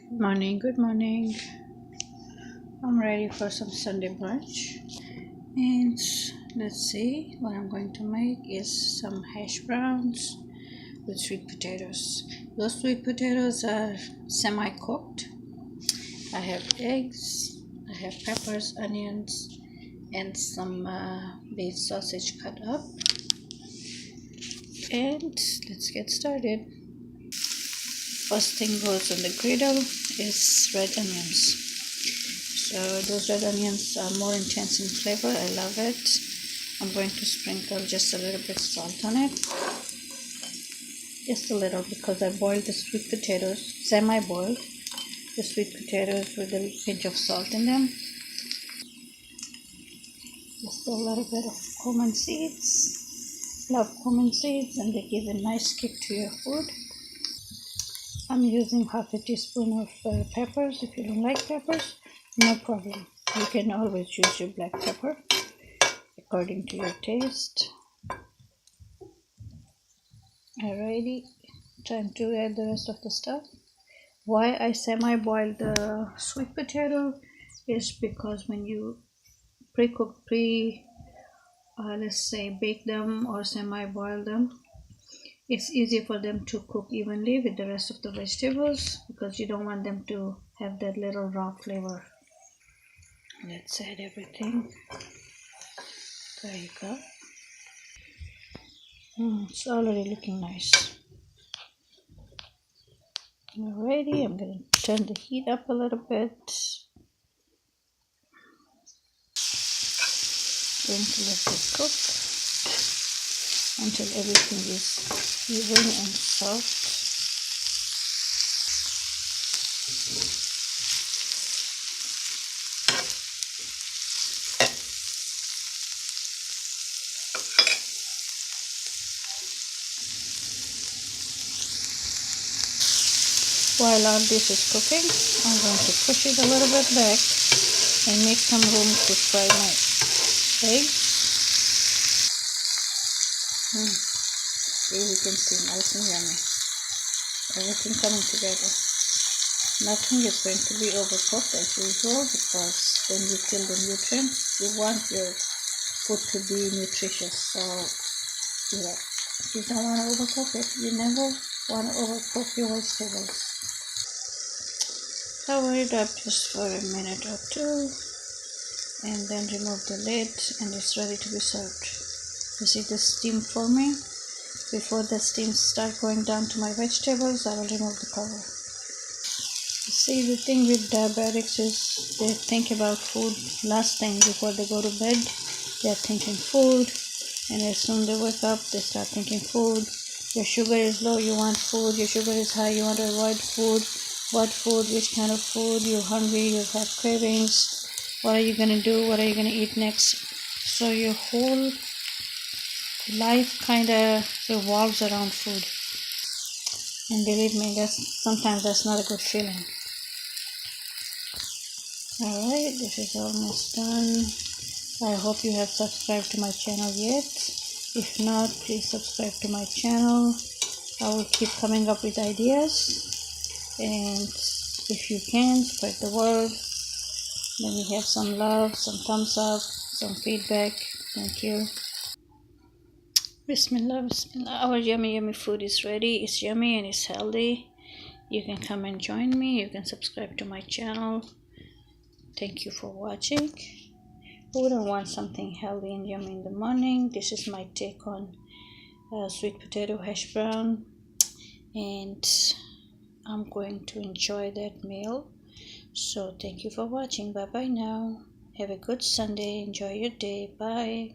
Good morning. I'm ready for some Sunday brunch. And let's see, what I'm going to make is some hash browns with sweet potatoes. Those sweet potatoes are semi-cooked. I have eggs, I have peppers, onions, and some beef sausage cut up. And let's get started. First thing goes on the griddle is red onions. So those red onions are more intense in flavor. I love it. I'm going to sprinkle just a little bit salt on it. Just a little, because I boiled the sweet potatoes, semi-boiled the sweet potatoes with a pinch of salt in them. Just a little bit of cumin seeds. Love cumin seeds, and they give a nice kick to your food. I'm using half a teaspoon of peppers. If you don't like peppers, no problem. You can always use your black pepper according to your taste. Alrighty, time to add the rest of the stuff. Why I semi-boil the sweet potato is because when you let's say bake them or semi-boil them, it's easy for them to cook evenly with the rest of the vegetables, because you don't want them to have that little raw flavor. Let's add everything. There you go. It's already looking nice. Alrighty, I'm going to turn the heat up a little bit. Going to let it cook until everything is even and soft. While all this is cooking, I'm going to push it a little bit back and make some room to fry my eggs. Here you can see, nice and yummy. Everything coming together. Nothing is going to be overcooked as usual, because then you kill the nutrients. You want your food to be nutritious. So yeah, you don't want to overcook it. You never want to overcook your vegetables. Cover it up just for a minute or two, and then remove the lid, and it's ready to be served. You see the steam forming? Before the steam start going down to my vegetables, I will remove the cover. You see, the thing with diabetics is they think about food last thing before they go to bed. They are thinking food, and as soon as they wake up, they start thinking food. Your sugar is low, you want food. Your sugar is high, you want to avoid food. What food, which kind of food, you're hungry, you have cravings, what are you going to do, what are you going to eat next? So your whole life kind of revolves around food. And believe me, sometimes that's not a good feeling. Alright, this is almost done. I hope you have subscribed to my channel yet. If not, please subscribe to my channel. I will keep coming up with ideas. And if you can, spread the word. Let me have some love, some thumbs up, some feedback. Thank you. Bismillah, Bismillah. Our yummy food is ready. It's yummy and it's healthy. You can come and join me. You can subscribe to my channel. Thank you for watching. Who wouldn't want something healthy and yummy in the morning? This is my take on sweet potato hash brown. And I'm going to enjoy that meal. So thank you for watching. Bye bye now. Have a good Sunday. Enjoy your day. Bye.